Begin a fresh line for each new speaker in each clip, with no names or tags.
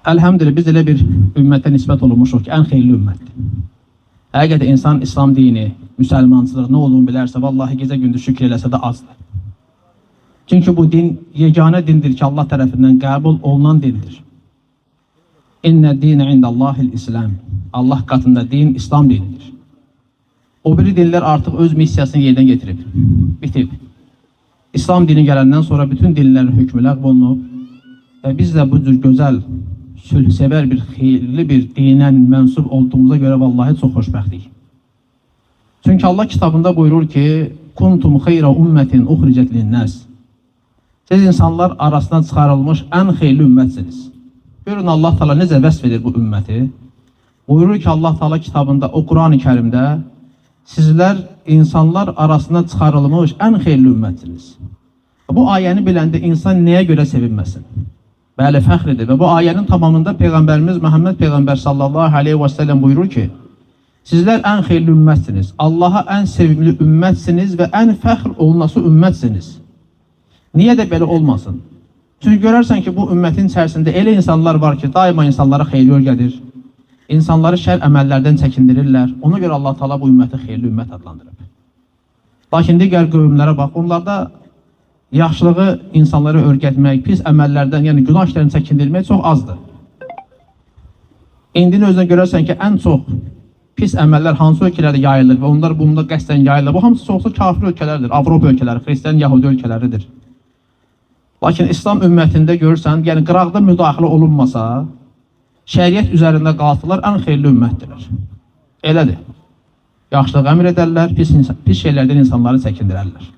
Elhamdülillah biz elə bir ümmətə nisbət olunmuşuq ki, ən xeyirli ümmətdir. Həqiqətən insan İslam dini, müsəlmançılıq nə olduğunu bilərsə, vallahi gecə gündüz şükür eləsə də azdır. Çünki bu din yeganə dindir ki, Allah tərəfindən qəbul olunan dindir. İnnə dinə indəllahil İslam. Allah qatında din İslam dinidir. O biri dinlər artıq öz missiyasını yerdən getirib, bitib. İslam dini gələndən sonra bütün dinlərin hökmü ləğv olunub və biz də bu cür gözəl, sülhsevər bir, xeyirli bir dinə mənsub olduğumuza görə vallahi çox xoşbəxtlik. Çünki Allah kitabında buyurur ki, kuntum xeyra ümmətin uxricət linnəs. Siz insanlar arasına çıxarılmış ən xeyirli ümmətsiniz. Görün Allah Teala necə vəsf edir bu ümməti. Buyurur ki, Allah Teala kitabında, o Quran-ı Kərimdə, sizlər insanlar arasına çıxarılmış ən xeyirli ümmətsiniz. Bu ayəni biləndə insan nəyə görə sevinməsin? Bəli, fəxr edir və bu ayənin tamamında Peyğəmbərimiz Məhəmməd Peyğəmbər sallallahu aleyhi və səlləm buyurur ki, sizlər ən xeyirli ümmətsiniz, Allaha ən sevimli ümmətsiniz və ən fəxr olunası ümmətsiniz. Niyə də belə olmasın? Çünki görərsən ki, bu ümmətin içərisində elə insanlar var ki, daima insanlara xeyli öyrədir, insanları şər əməllərdən çəkindirirlər. Ona görə Allah Teala bu ümməti xeyirli ümmət adlandırır. Lakin digər qövmlərə bax, onlarda yaxşılığı insanları öyrətmək, pis əməllərdən, yəni günah işlərini çəkindirmək çox azdır. İndi özünə görərsən ki, ən çox pis əməllər hansı ölkələrdə yayılır və onlar bunda qəsdən yayılır. Bu hamısı çoxsa kafir ölkələrdir, Avropa ölkələri, Xristiyan, Yahudi ölkələridir. Lakin İslam ümmətində görürsən, yəni qıraqda müdaxilə olunmasa, şəriət üzərində qalsalar ən xeyirli ümmətdirlər. Elədir. Yaxşılıq əmr edərlər, pis şeylərdən insanları çəkindirərlər.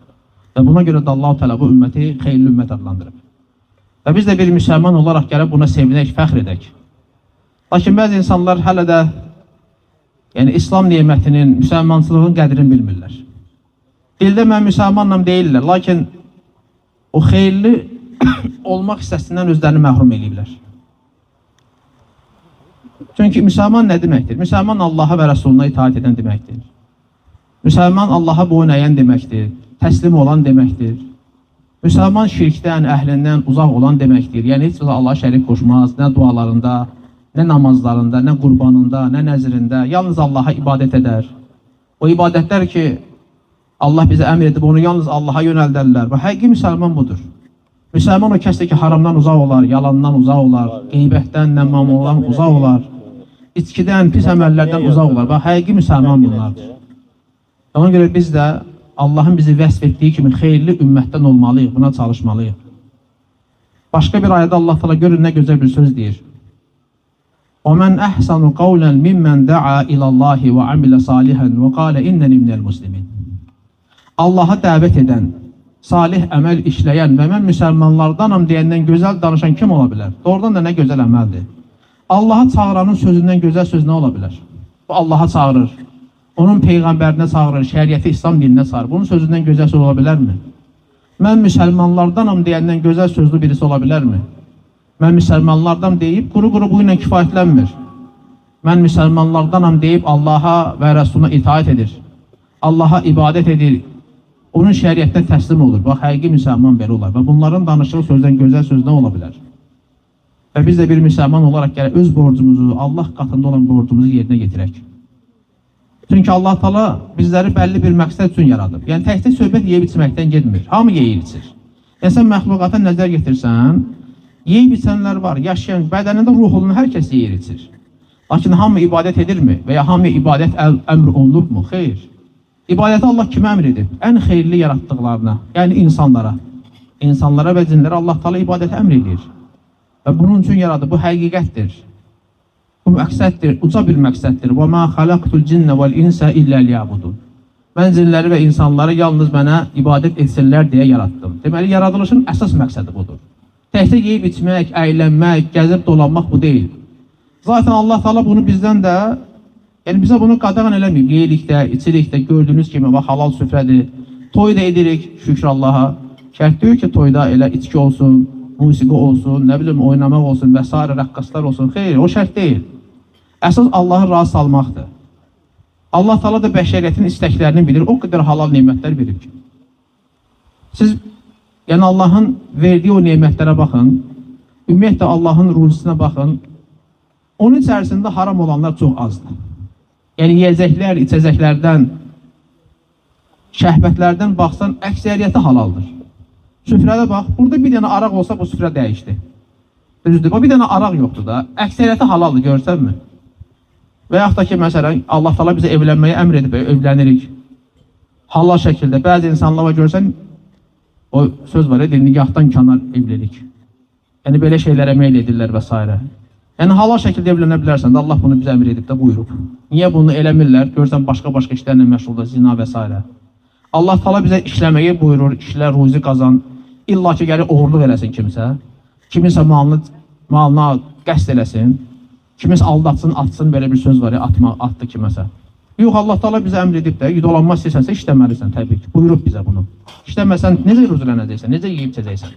Və buna görə də Allah-u Teala bu ümməti xeyirli ümmət adlandırıb. Və biz də bir müsəlman olaraq gəlib buna sevinək, fəxr edək. Lakin bəzi insanlar hələ də İslam nemətinin, müsəlmançılığın qədrini bilmirlər. Dildə mən müsəlmanlam deyirlər, lakin o xeyirli olmaq hissəsindən özlərini məhrum ediblər. Çünki müsəlman nə deməkdir? Müsəlman Allaha və Rəsuluna itaat edən deməkdir. Müsəlman Allaha boyun əyən deməkdir, təslim olan deməkdir. Müsəlman şirkdən, əhlindən uzaq olan deməkdir. Yəni heç Allaha şərik qoşmaz, nə dualarında, nə namazlarında, nə qurbanında, nə nəzrində, yalnız Allaha ibadət edər. O ibadətlər ki, Allah bizə əmr edib, onu yalnız Allaha yönəldərlər. Və həqiqi müsəlman budur. Müsəlman o kəsdir ki, haramdan uzaq olar, yalandan uzaq olar, qeybətdən, nəmmamlıqdan uzaq olar, içkidən, pis əməllərdən uzaq olar. Və həqiqi müsəlman bunlardır. Ona görə biz də Allahın bizi vəsf etdiyi kimi xeyirli ümmətdən olmalıyıq, buna çalışmalıyıq. Başqa bir ayədə Allah Teala görün nə gözəl bir söz deyir. وَمَنْ أَحْسَنُ قَوْلًا مِمَّنْ دَعَى إِلَى اللّٰهِ وَعَمِلَ صَالِحًا وَقَالَ إِنَّنِي مِنَ الْمُسْلِمِينَ. Allaha dəvət edən, salih əməl işləyən və mən müsəlmanlardanam deyəndən gözəl danışan kim ola bilər? Doğrudan da nə gözəl əməldir. Allaha çağıranın sözündən gözəl söz nə ola bilər? Bu Allaha çağırır, onun peyğəmbərinə çağırır, şəriəti İslam dininə çağırır. Bunun sözündən gözəl söz ola bilərmi? Mən müsəlmanlardanam deyəndən gözəl sözlü birisi ola bilərmi? Mən müsəlmanlardan deyib, quru-quru bu ilə kifayətlənmir. Mən müsəlmanlardanam deyib, Allaha və Rəsuluna itaat edir. Allaha ibadət edir. Onun şəriətinə təslim olur. Bax, həqiqi müsəlman belə olar. Və bunların danışığı sözdən gözəl sözdən ola bilər. Və biz də bir müsəlman olaraq gələk, öz borcumuzu, Allah qatında olan borcumuzu yerinə getirək. Çünki Allah Teala bizləri bəlli bir məqsəd üçün yaradıb. Yəni, təkcə söhbət yeyib içməkdən getmir. Hamı yeyir içir. Yəni, sən məxluqata nəzər getirsən, yeyib içənlər var, yaşayan, bədənində ruh olan hər kəs yeyir içir. Lakin hamı ibadət edirmi? Və ya hamı ibadət əmr olunubmu? Xeyr. İbadəti Allah kimə əmr edib? Ən xeyirli yaratdıqlarına, yəni insanlara. İnsanlara və cinlərə Allah Teala ibadəti əmr edir. Və bunun üçün yaradı. Bu həqiqətdir. Bu məqsəddir, uca bir məqsəddir. وَمَا خَلَقْتُ الْجِنَّ وَالْاِنْسَ إِلَّا لِيَعْبُدُونَ. Mən cinləri və insanları yalnız mənə ibadət etsinlər deyə yarattım. Deməli, yaradılışın əsas məqsədi budur. Təkcə yeyib içmək, əylənmək, gəzib dolanmaq bu deyil. Zaten Allah Teala bunu bizdən də, yəni bizə bunu qadağan eləməyib. Yeyilikdə, içilikdə, gördüyünüz kimi, halal süfrədir. Toy da edirik, şükür Allaha. Şərt deyir ki, toyda elə içki olsun, musiqi olsun, nə bilim, oynamaq olsun və s. rəqqaslar olsun. Xeyr, o şərt deyil. Əsas Allahı razı salmaqdır. Allah Teala da bəşəriyyətin istəklərini bilir, o qədər halal nemətlər verir ki. Siz, yəni Allahın verdiyi o nemətlərə baxın, ümumiyyətlə Allahın ruzisinə baxın, Onun içərisində haram olanlar çox azdır. Yəni yiyəcəklər, içəcəklərdən, şəhvətlərdən baxsan, əksəriyyəti halaldır. Süfrədə bax, burada bir dənə araq olsa bu süfrə dəyişdi. Düzdür, bir dənə araq yoxdur da, əksəriyyəti halaldır, görsənmi? Və yaxud da ki, məsələn, Allah Taala bizə evlənməyi əmr edib, evlənirik. Halal şəkildə, bəzi insanlara görsən, o söz var, nikahdan kənar evlilik. Yəni, belə şeylərə meyl edirlər və s. Yəni, halal şəkildə evlənə bilərsən də, Allah bunu bizə əmr edib də buyurub. Niyə bunu eləmirlər? Görsən, başqa-başqa işlərlə məşğulda, zina və s. Allah Taala bizə işləməyi buyurur, işlə, ruzi qazan, illa ki, gəlir oğurluq eləsin kimsə, kiminsə malına qəsd eləsin, kiminsə aldatsın, atsın, belə bir söz var ya, atdı kiməsə. Yox, Allah Taala bizə əmr edib də, dolanma istəyirsənsə, işləməlisən, təbii ki, buyurub bizə bunu. İşləməsən, necə ruzulənəcəksən, necə yeyib içəcəksən?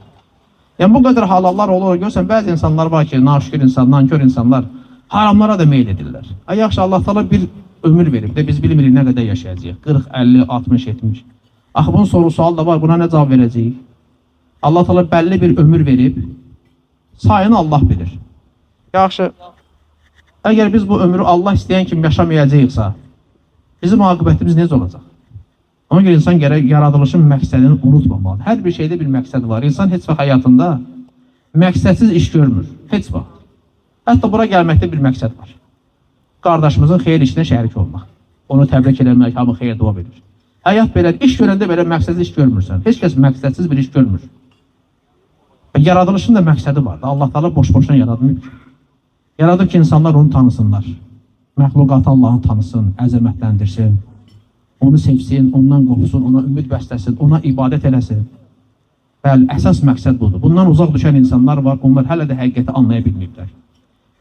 Yəni, bu qədər halallar olur, görsən, bəzi insanlar var ki, naşükür insanlar, nankör insanlar, haramlara da meyl edirlər. Yaxşı, Allah Taala bir ömür verib də, biz bilmirik nə qədər yaşayacağıq, 40, 50, 60, 70. Axı, bunun soru-sual da var, buna nə cavab verəcəyik? Allah Taala bəlli bir ömür verib, sayını Allah bilir. Yaxşı, əgər biz bu ömrü Allah istəyən kimi yaşamayacaqsa, bizim aqibətimiz necə olacaq? Ona görə insan gərək yaradılışın məqsədini unutmamalı. Hər bir şeydə bir məqsəd var. İnsan heç vaxt həyatında məqsədsiz iş görmür. Heç vaxt. Hətta bura gəlməkdə bir məqsəd var. Qardaşımızın xeyir işinə şərik olmaq. Onu təbrik eləmək, hamı xeyir dua verir. Həyat belə, iş görəndə belə məqsədsiz iş görmürsən. Heç kəs məqsədsiz bir iş görmür. Yaradılışın da məqsədi var. Allah Taala boş-boşuna yaradmıyor ki. Yaradıb ki, insanlar onu tanısınlar. Məxluqatı Allah'ı tanısın, əzəmətləndirsin. Onu sevsin, ondan qorxsun, ona ümid bəsləsin, ona ibadət eləsin. Bəli, əsas məqsəd budur. Bundan uzaq düşən insanlar var, onlar hələ də həqiqəti anlaya bilməyiblər.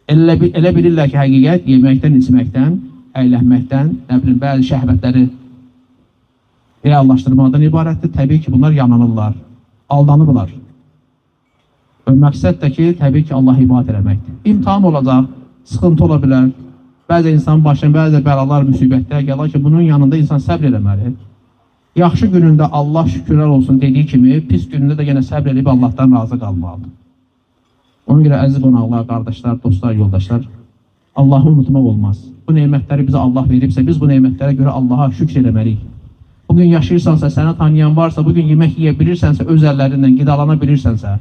Elə bilirlər ki, həqiqət yeməkdən, içməkdən, əylənməkdən, nə bilim, bəzi şəhvətləri reallaşdırmaqdan ibarətdir. Təbii ki, bunlar yanılırlar, aldanırlar. Və məqsəd də ki, təbii ki, Allah'a ibadət eləməkdir. İmtihan olacaq, sıxıntı ola bilər. Bəzi insan başına bəzi bəlalar, müsibətlər gəlir ki, bunun yanında insan səbr eləməli. Yaxşı günündə Allah şükürlər olsun dediyi kimi, pis günündə də yenə səbr edib Allahdan razı qalmalıdır. Ona görə əziz qonaqlar, qardaşlar, dostlar, yoldaşlar, Allahı unutmaq olmaz. Bu nemətləri bizə Allah veribsə, biz bu nemətlərə görə Allaha şükür eləməliyik. Bugün yaşayırsansa, səni tanıyan varsa, bugün yemək yeyə bilirsənsə, öz əllərindən qidalana bilirsənsə,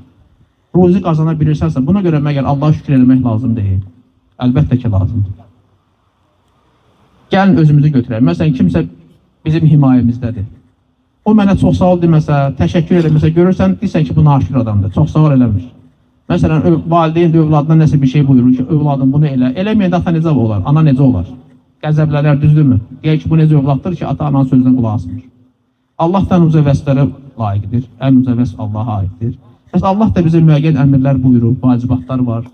ruzi qazana bilirsənsə, buna görə məgər Allaha şükür eləmək lazım deyil. Əlbəttə ki, lazımdır. Gəlin özümüzü götürək. Məsələn, kimsə bizim himayəmizdədir. O mənə çox sağ ol deməsə, təşəkkür eləməsə, görürsən, deyirsən ki, bu naşükür adamdır, çox sağ ol eləmir. Məsələn, valideyn övladına nəsə bir şey buyurur ki, övladım bunu elə. Eləməyəndə ata necə olar, ana necə olar? Qəzəblənər, düzdürmü? Deyək ki, bu necə övladdır ki, ata ananın sözünə qulaq asmır. Allah da müzəvvəslərə layiqdir, ən müzəvvəs Allaha aiddir. Bəs Allah da bizə müəyyən əmrlər buyurur, vacibatlar var,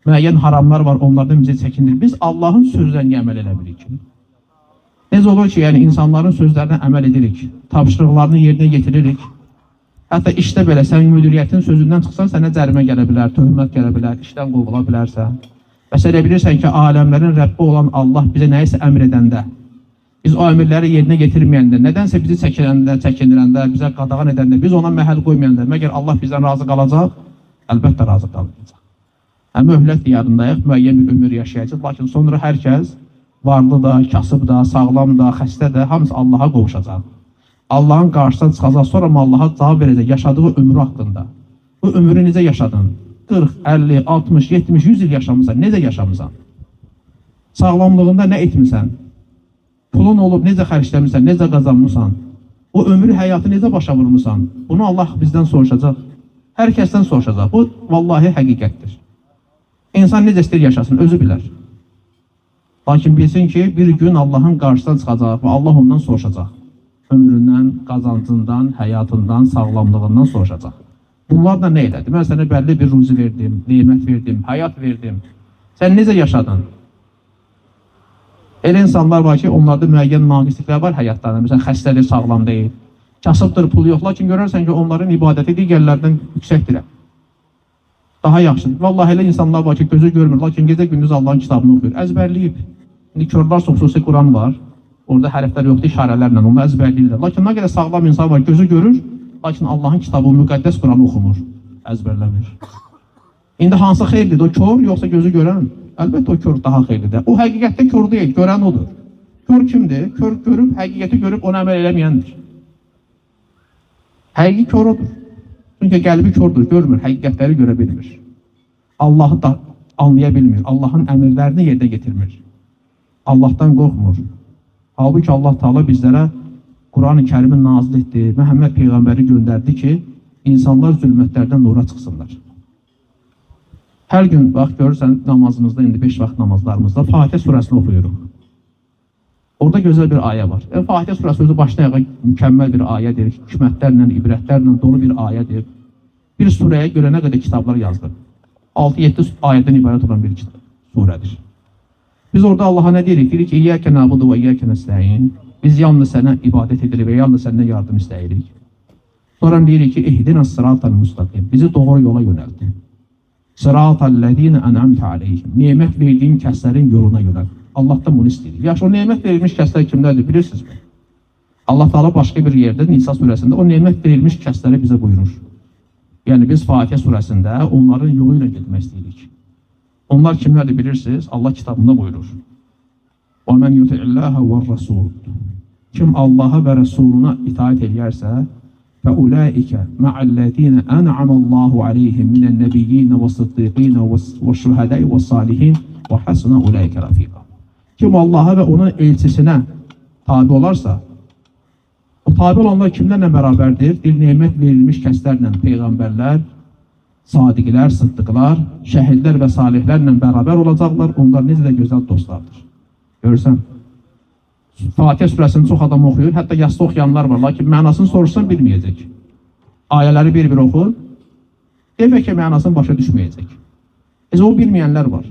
müəyyən haramlar var, onlardan bizi çəkindir. Biz Allahın sözlərini əməl eləmirik ki. Necə olur ki, yəni insanların sözlərinə əməl edirik, tapşırıqlarını yerinə getiririk. Hətta işdə belə, sən müdiriyyətin sözündən çıxsan, sənə cərimə gələ bilər, töhmət gələ bilər, işdən qovula bilərsən. Bəs elə bilirsən ki, aləmlərin Rəbbi olan Allah bizə nəyisə əmr edəndə, biz o əmirləri yerinə getirməyəndə, nədənsə bizi çəkindirəndə, bizə qadağan edəndə, biz ona məhəl qoymayəndə, məgər Allah bizdən razı qalacaq? Əlbəttə razı qalacaq. Möhlət diyarındayıq, müəyyən bir ömür yaşayacaq, lakin sonra hər kəs varlı da, kasıb da, sağlam da, xəstə də, hamısı Allaha qovuşacaq. Allahın qarşısına çıxacaq, sonra Allaha cavab verəcək yaşadığı ömrü haqqında. Bu ömrü necə yaşadın? 40, 50, 60, 70, 100 il yaşamısan, necə yaşamısan? Sağlamlığında nə etmirsən? Pulun olub, necə xərcləmirsən, necə qazanmırsan? O ömrü həyatı necə başa vurmursan? Bunu Allah bizdən soruşacaq. Hər kəsdən soruşacaq. Bu, vallahi həqiqətdir. İnsan necə istəyir yaşasın, özü bilər. Lakin bilsin ki, bir gün Allahın qarşısına çıxacaq və Allah ondan soruşacaq. Ömründən, qazancından, həyatından, sağlamlığından soruşacaq. Bunlar da nə elədi? Mən sənə bəlli bir ruzi verdim, nemət verdim, həyat verdim. Sən necə yaşadın? Elə insanlar var ki, onlarda müəyyən naqisliklər var həyatlarında. Məsələn, xəstədir, sağlam deyil. Kasıbdır, pulu yox. Lakin görərsən ki, onların ibadəti digərlərdən yüksəkdir. Daha yaxşıdır. Vallahi elə insanlar var ki, gözü görmür, lakin gecə gündüz Allahın kitabını oxuyur. Əzbərləyib. İndi körlər xüsusi Quran var. Orada hərflər yoxdur, işarələrlə onu əzbərləyirlər. Lakin nə qədər sağlam insan var, gözü görür, lakin Allahın kitabı, müqəddəs Quranı oxumur, əzbərləmir. İndi hansı xeyirlidir, o kör yoxsa gözü görən? Əlbəttə o kör daha xeyirlidir. O həqiqətdə kör deyil, görən odur. Kör kimdir? Kör görüb, həqiqəti görüb onu əməl eləməyəndir. Həqiqi kör odur. Çünki qəlbi kördür, görmür, həqiqətləri görə bilmir. Allahı da anlaya bilmir, Allahın əmrlərini yerdə getirmir. Allahdan qorxmur. Halbuki Allah Teala bizlərə Quran-ı Kərimi nazil etdi, Məhəmməd Peyğəmbəri göndərdi ki, insanlar zülmətlərdən nura çıxsınlar. Hər gün, bax, görürsən, namazımızda, indi 5 vaxt namazlarımızda Fatihə surəsini oxuyuruq. Orada gözəl bir ayə var. Fatihə surəsi özü başdan ayağa mükəmməl bir ayədir, hikmətlərlə, ibrətlərlə dolu bir ayədir. Bir surəyə görə nə qədər kitablar yazdı. 6-7 ayədən ibarət olan bir surədir. Biz orada Allaha nə deyirik? Deyirik ki, İyyəkə nəbudu və İyyəkə nəstəyin. Biz yalnız sənə ibadət edirik və yalnız səndən yardım istəyirik. Sonra deyirik ki, İhdina sıratal müstaqim. Bizi doğru yola yönəldi. Sıratallezine en'amte aleyhim. Nemət verdiyim kəslərin yoluna yönəldi. Allahdan bunu istəyirik. Yaxşı, o nemət verilmiş kəslər kimlərdir, bilirsinizmi? Allah Teala başqa bir yerdə, Nisa surəsində o nemət verilmiş kəsləri bizə buyurur. Yəni biz Fatihə surəsində onların yolu ilə getmək istəyirik. Onlar kimlərdir bilirsiniz? Allah kitabında buyurur. وَمَنْ يُطِعِ اللّٰهَ وَالرَّسُولُ Kim Allah'a və Resuluna itaat edərsə, فَأُولَٰئِكَ مَعَ الَّذ۪ينَ أَنْعَمَ اللّٰهُ عَلَيْهِمْ مِنَ النَّبِيِّينَ وَالصِّدِّقِينَ وَالشُّهَدَاءِ وَالصَّالِحِينَ وَحَسُنَ أُولَٰئِكَ رَفِيقًا Kim Allah'a və onun elçisinə tabi olarsa, o tabi olanlar kimlərlə bərabərdir? Dil nemət verilmiş kəslərlə, peyğəmbərlər, sadiqlər, sıddıqlar, şəhidlər və salihlərlə bərabər olacaqlar. Onlar necə də gözəl dostlardır. Görürsən, Fatihə surəsini çox adam oxuyur, hətta yasda oxuyanlar var, lakin mənasını soruşsan bilməyəcək. Ayələri bir-bir oxur, demək ki, mənasını başa düşməyəcək. O bilməyənlər var.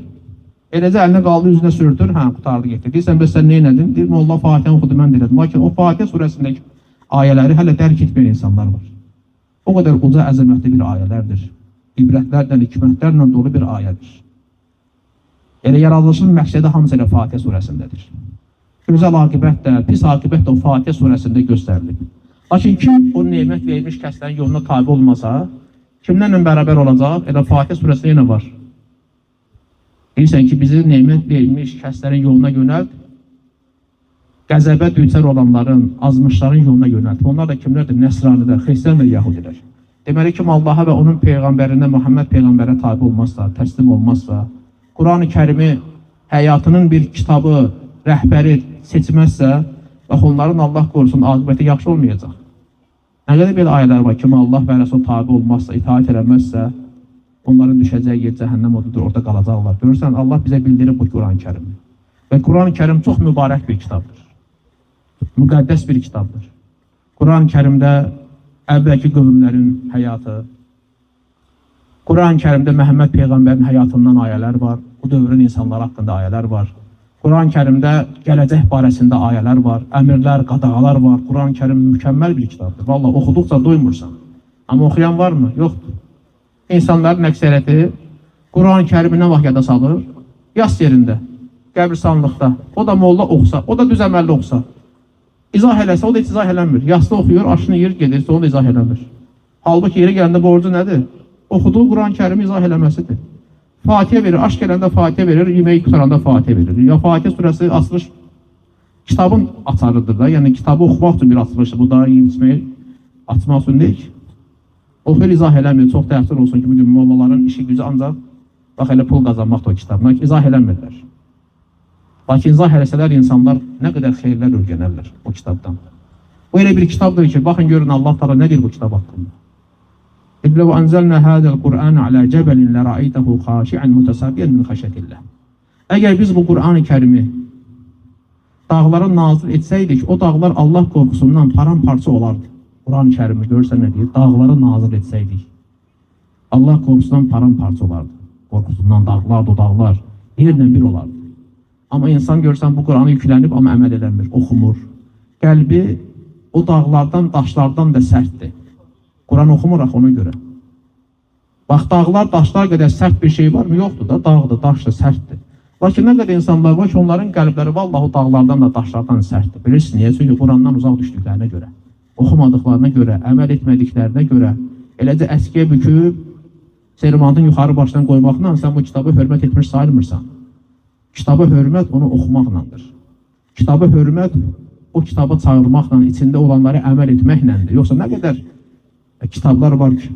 Eləcə əlini qaldı, üzünə sürdür, hə, qutardı getdi. Deyirsən, bəs sən neynədin? Deyir, Allah Fatihəni oxudu, mən dedim. Lakin o Fatihə surəsindəki ayələri hələ dərk etməyən insanlar var. O qədər uca əzəmətli bir ayələrdir. İbrətlərlə, hikmətlərlə dolu bir ayədir. Elə yaradılışın məqsədi hamısı elə Fatihə surəsindədir. Gözəl aqibət də, pis aqibət də o Fatihə surəsində göstərilib. Lakin kim o nemət verilmiş kəslərin yoluna tabi olmasa, kimlərlə bərabər olacaq? Elə Fatihə surəsində yenə var. Deyirsən ki, bizi nemət verilmiş kəslərin yoluna yönəlt, qəzəbə düçar olanların, azmışların yoluna yönəlt. Onlar da kimlərdir? Nəsranilər, xristiyan və yahudilər. Deməli ki, Allaha və onun peyğəmbərinə, Muhammed peyğəmbərə tabi olmazsa, təslim olmazsa, Quran-ı Kərimi həyatının bir kitabı, rəhbəri seçməzsə, və onların Allah qorusun, aqibəti yaxşı olmayacaq. Nə qədər belə ayələr var ki, Allah və Rəsul tabi olmazsa, itaat eləməzsə, onların düşəcəyi yer cəhənnəm odudur, orada qalacaqlar. Görürsən, Allah bizə bildirir bu Quran-ı Kərimi. Və Quran-ı Kərim çox mübarək bir kitabdır. Müqəddəs bir kitabdır. Quran-ı Kərimdə əvvəlki qövmlərin həyatı, Quran-ı Kərimdə Məhəmməd Peyğəmbərin həyatından ayələr var, bu dövrün insanları haqqında ayələr var. Quran-ı Kərimdə gələcək barəsində ayələr var, əmirlər, qadağalar var. Quran-ı Kərim mükəmməl bir kitabdır. Vallahi oxuduqca doymursan. Amma oxuyan varmı? Yoxdur. İnsanların əksəriyyəti Quran-ı Kərimi nə vaxt yada salır? Yas yerində, qəbristanlıqda. O da molla oxusa, o da düz əməlli oxusa. İzah eləsə, o da heç izah eləmir. Yasda oxuyur, aşını yiyir, gedirsə, o da izah eləmir. Halbuki yeri gələndə borcu nədir? Oxuduğu Quran-ı Kərimi izah eləməsidir. Fatihə verir, aş gələndə Fatihə verir, yeməyi qutaranda Fatihə verir. Ya Fatihə surəsi açılış kitabın açarıdır da, yəni kitabı oxumaq üçün bir açılışdır. Bu da yiyib içməyi açmaq üçün deyil ki. Oxuyur, izah eləmir, çox təəssür olsun ki, bugün mollaların işi gücü ancaq bax elə pul qazanmaq da o kitabına, izah eləmirlər. Lakin izah eləsələr insanlar nə qədər xeyirlər öyrənərlər o kitabdan. Bu elə bir kitabdır ki, baxın görün Allah Teala nə deyir bu kitab haqqında. لو أنزلنا هذا القرآن على جبل لرأيته خاشعا متصابيا من خشية الله. Əgər biz bu Quran-ı Kərimi dağlara nazil etsəydik, o dağlar Allah qorxusundan paramparça olardı. Quran-ı Kərimi görürsən nə deyir? Dağlara nazil etsəydik, Allah qorxusundan paramparça olardı. Qorxusundan dağlar, dağlar yerlə bir olardı. Amma insan görsən bu Quranı yüklənib, amma əməl eləmir, oxumur. Qəlbi o dağlardan, daşlardan da sərtdir. Quran oxumur axı ona görə. Bax, dağlar, daşlar qədər sərt bir şey var mı? Yoxdur da, dağdır, daşdır, sərtdir. Lakin nə qədər insanlar var ki, onların qəlbləri vallahi dağlardan da, daşlardan sərtdir. Bilirsiniz, niyə? Çünki Qurandan uzaq düşdüklərinə görə, oxumadıqlarına görə, əməl etmədiklərinə görə, eləcə əskiyə büküb, servantın yuxarı başdan qoymaqla sən bu kitabı hörmət etmiş sayılmırsan. Kitaba hörmət onu oxumaqlandır. Kitaba hörmət o kitaba çağırmaqla, içində olanları əməl etməkləndir. Yoxsa nə qədər kitablar var ki,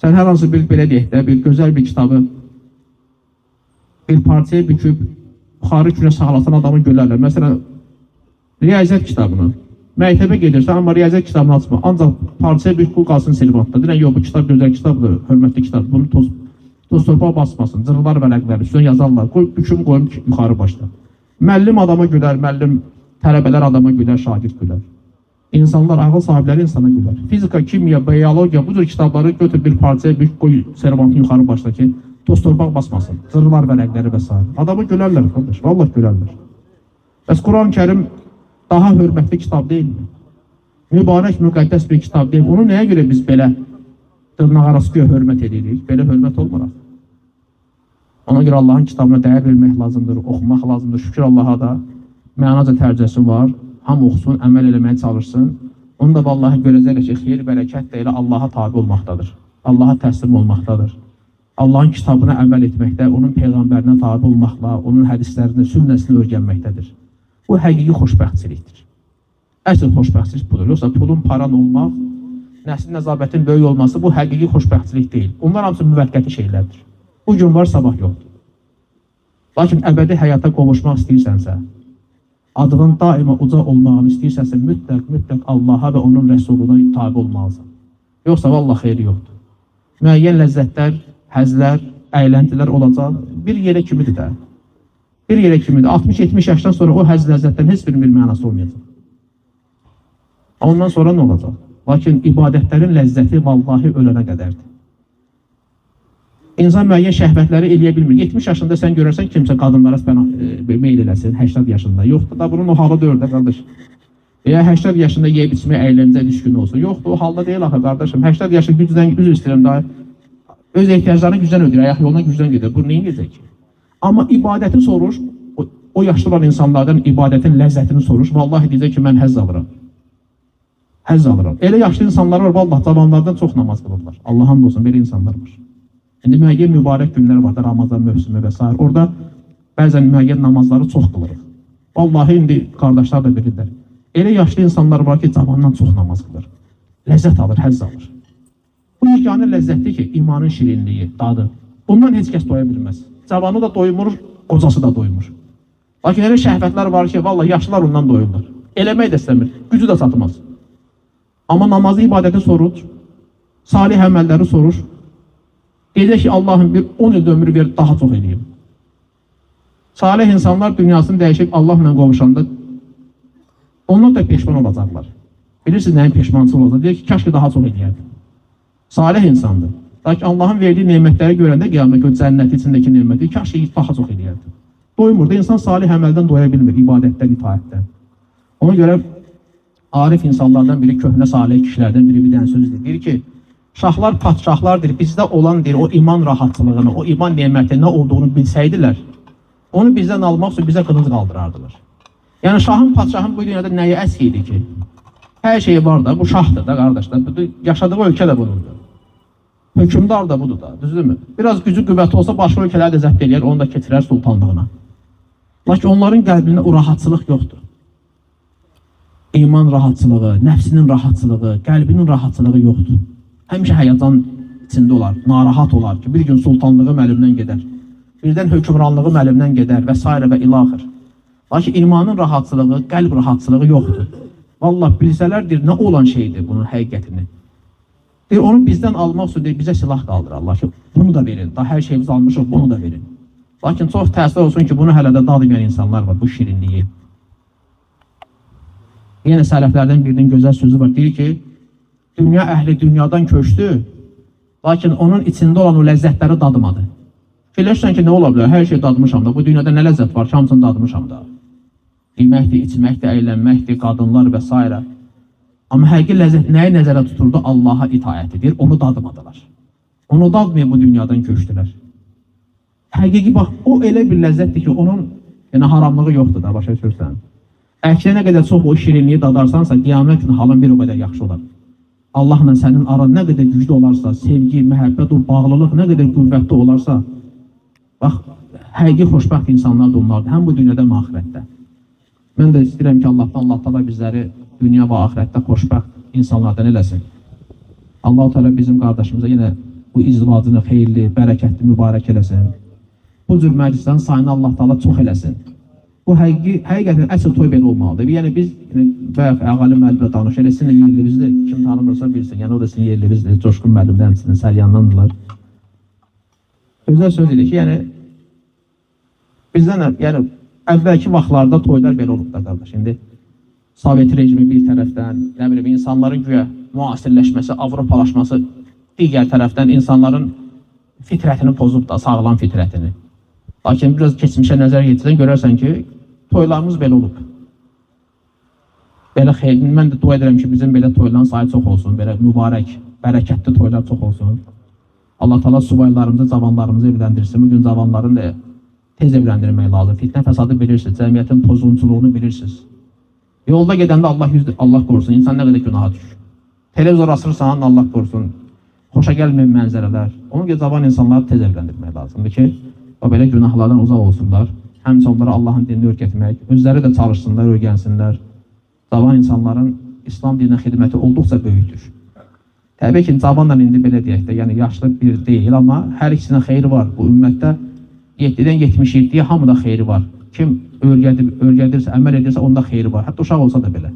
sən hər hansı bir, belə deyək də, bir gözəl bir kitabı bir parçaya büküb, buxarı günə sağlatan adamı görərlər. Məsələn, riyaziyyat kitabını, məktəbə gedirsən, amma riyaziyyat kitabını açma. Ancaq parçaya büküb qalsın servatda. Deyən, yox, bu kitab gözəl kitabdır, hörmətli kitabdır. Bunu toz torpağa basmasın, cırılar vərəqləri, üstünə yazarlar. Qoy, büküm qoyum yuxarı başda. Müəllim adama gülər, müəllim tələbələr adama gülər, şagird gülər. İnsanlar, ağıl sahibləri insana gülər. Fizika, kimya, biyologiya, bu cür kitabları götür bir parçaya büküb qoy servatın yuxarı başda ki, toz torpaq basmasın, cırılar vərəqləri və s. Adamı gülərlər, qardaş, vallahi gülərlər. Bəs Quran-ı Kərim daha hörmətli kitab deyilmi? Mübarək, müqəddəs bir kitab deyil. Onu nəyə görə biz belə dırnaq arası göyə hörmət edirik? Belə hörmət olmur. Ona görə Allahın kitabına dəyər vermək lazımdır, oxumaq lazımdır. Şükür Allaha da mənaca tərcəsi var. Ham oxusun, əməl eləməyə çalışsın. Onu da vallahi görəcəklər ki, xeyir, bərəkət də elə Allaha tabi olmaqdadır. Allaha təslim olmaqdadır. Allahın kitabına əməl etməkdə, onun peyğəmbərinə tabi olmaqla, onun hədislərini, sünnəsini öyrənməkdədir. Bu həqiqi xoşbəxtçilikdir. Əsl xoşbəxtçilik budur. Yoxsa pulun, paran olmaq, nəsil nəzabətin böyük olması bu həqiqi xoşbəxtçilik deyil. Bunlar hamısı müvəqqəti şeylərdir. Bu gün var, sabah yoxdur. Lakin əbədi həyata qovuşmaq istəyirsənsə, adının daima uca olmağını istəyirsənsə, mütləq Allaha və onun rəsuluna tabi olmalısan. Yoxsa vallahi xeyri yoxdur. Müəyyən ləzzətlər, həzlər, əyləntilər olacaq, bir yerə kimidir də. Bir yerə kimidir. 60-70 yaşdan sonra o həz ləzzətdən heç bir mənası olmayacaq. Ondan sonra nə olacaq? Lakin ibadətlərin ləzzəti vallahi ölənə qədərdir. İnsan müəyyən şəhvətləri eləyə bilmir. 70 yaşında sən görərsən kimsə qadınlara meyl eləsin, 80 yaşında. Yoxdur da bunun o halı deyil də qardaş. Ya 80 yaşında yeyib içməyə əyləncə düşkün olsun. Yoxdur, o halda deyil axı qardaşım. 80 yaşında gücdən üzr istəyirəm daha. Öz ehtiyaclarını gücdən ödəyir, ayaq yoluna gücdən gedir. Bu neyin gedəcək ki? Amma ibadəti soruş, o yaşlı olan insanlardan ibadətin ləzzətini soruş. Vallahi deyəcək ki, mən həzz alıram. Həzz alıram. Elə yaşlı insanlar var, vallahi cavanlardan çox namaz qılıblar. Allah hamd olsun, belə insanlar var. İndi müəyyən mübarək günlər var da, Ramazan mövsümü və s. Orada bəzən müəyyən namazları çox qılırıq. Vallahi indi qardaşlar da bilirlər. Elə yaşlı insanlar var ki, cavandan çox namaz qılır. Ləzzət alır, həzz alır. Bu yeganə ləzzətdir ki, imanın şirinliyi, dadı. Bundan heç kəs doya bilməz. Cavanı da doymur, qocası da doymur. Lakin elə şəhvətlər var ki, vallahi yaşlılar ondan doyurlar. Eləmək də istəmir, gücü də satmaz. Amma namazı, ibadəti soruş, salih əməlləri soruş. Deyəcək ki, Allahım bir 10 il ömür ver, daha çox edeyim. Salih insanlar dünyasını dəyişib Allahla qovuşanda onlar da peşman olacaqlar. Bilirsiniz nəyin peşmançı olacaq? Deyir ki, kəşki daha çox edəyərdim. Salih insandır. Lakin Allahın verdiyi nemətləri görəndə qiyamət o cənnəti içindəki neməti kəşki daha çox edəyərdim. Doymur da insan salih əməldən doya bilmir, ibadətdən, itaətdən. Ona görə arif insanlardan biri, köhnə salih kişilərdən biri bir dənə sözdür. Deyir ki, şahlar, padşahlardır, bizdə olan deyir, o iman rahatlığını, o iman neməti nə olduğunu bilsəydilər, onu bizdən almaq üçün bizə qılınc qaldırardılar. Yəni şahın, padşahın bu dünyada nəyə əski idi ki? Hər şey var da, bu şahdır da qardaşlar, yaşadığı ölkə də bunundur. Hökümdar da budur da, düzdürmü? Biraz gücü qüvvəti olsa başqa ölkələri də zəbt eləyər, onu da keçirər sultanlığına. Lakin onların qəlbində o rahatçılıq yoxdur. İman rahatçılığı, nəfsinin rahatçılığı, qəlbinin rahatçılığı yoxdur. Həmişə həyəcan içində olar, narahat olar ki, bir gün sultanlığım əlimdən gedər, birdən hökümranlığım əlimdən gedər və s. və ilaxır. Lakin imanın rahatçılığı, qəlb rahatçılığı yoxdur. Vallahi bilsələrdir, nə olan şeydir bunun həqiqətini. Deyir, onu bizdən almaq üçün bizə silah qaldırarlar ki, bunu da verin, daha hər şeyimizi almışıq, bunu da verin. Lakin çox təəssüf olsun ki, bunu hələ də dadmayan insanlar var, bu şirinliyi. Yenə sələflərdən birinin gözəl sözü var, deyir ki, dünya əhli dünyadan köçdü, lakin onun içində olan o ləzzətləri dadmadı. Fikirləşsən ki, nə ola bilər? Hər şey dadmışam da, bu dünyada nə ləzzət var ki, hamısını dadmışam da. Yeməkdir, içməkdir, əylənməkdir, qadınlar və s. Amma həqiqi ləzzət nəyi nəzərə tuturdu? Allaha itaət edir, onu dadmadılar. Onu dadmayıb bu dünyadan köçdülər. Həqiqi bax, o elə bir ləzzətdir ki, onun haramlığı yoxdur da, başa düşürsən. Əksinə nə qədər çox o şirinliyi dadarsansa, qiyamət günü halın bir o qədər yaxşı olar. Allahla sənin aran nə qədər güclü olarsa, sevgi, məhəbbət, o bağlılıq nə qədər qüvvətli olarsa, bax, həqiqi xoşbəxt insanlar da onlardır. Həm bu dünyada, həm axirətdə. Mən də istəyirəm ki, Allah Taala bizləri dünya və axirətdə xoşbəxt insanlardan eləsin. Allah Taala bizim qardaşımıza yenə bu izdivacını xeyirli, bərəkətli, mübarək eləsin. Bu cür məclislərin sayını Allah Taala çox eləsin. Bu həqiqətən əsl toy belə olmalıdır. Yəni biz bayaq Əqali müəllimlə danışır, elə sizin yerlivizdir. Kim tanımırsa bilsin. Yəni o da sizin yerlivizdir. Coşqun müəllim də həmçinin Səryandandılar. Özəl söz edir ki, yəni bizdən yəni əvvəlki vaxtlarda toylar belə olub da qardaş. İndi Sovet rejimi bir tərəfdən, nə bilim insanların güya müasirləşməsi, Avropalaşması digər tərəfdən insanların fitrətini pozub da, sağlam fitrətini. Lakin biraz keçmişə nəzər yetirsən, görərsən ki, toylarımız belə olub. Belə xeyirli, mən də dua edirəm ki, bizim belə toyların sayı çox olsun, belə mübarək, bərəkətli toylar çox olsun. Allah Taala subaylarımızı, cavanlarımızı evləndirsin. Bugün cavanların da tez evləndirmək lazım. Fitnə fəsadı bilirsiniz, cəmiyyətin pozunçuluğunu bilirsiniz. Yolda gedəndə Allah qorusun, insan nə qədər günaha düşür. Televizor asırsan, Allah qorusun, xoşa gəlməyən mənzərələr. Ona görə cavan insanları tez evləndirmək lazımdır ki, o belə günahlardan uzaq olsunlar. Həmçə onlara Allahın dinini öyrətmək, özləri də çalışsınlar, öyrənsinlər. Cavan insanların İslam dininə xidməti olduqca böyükdür. Təbii ki, cavanla indi belə deyək də, yəni yaşlı bir deyil, amma hər ikisinə xeyri var. Bu ümmətdə 7-dən 77-yə hamıda xeyri var. Kim öyrədirsə, əməl edirsə, onda xeyri var. Hətta uşaq olsa da belə.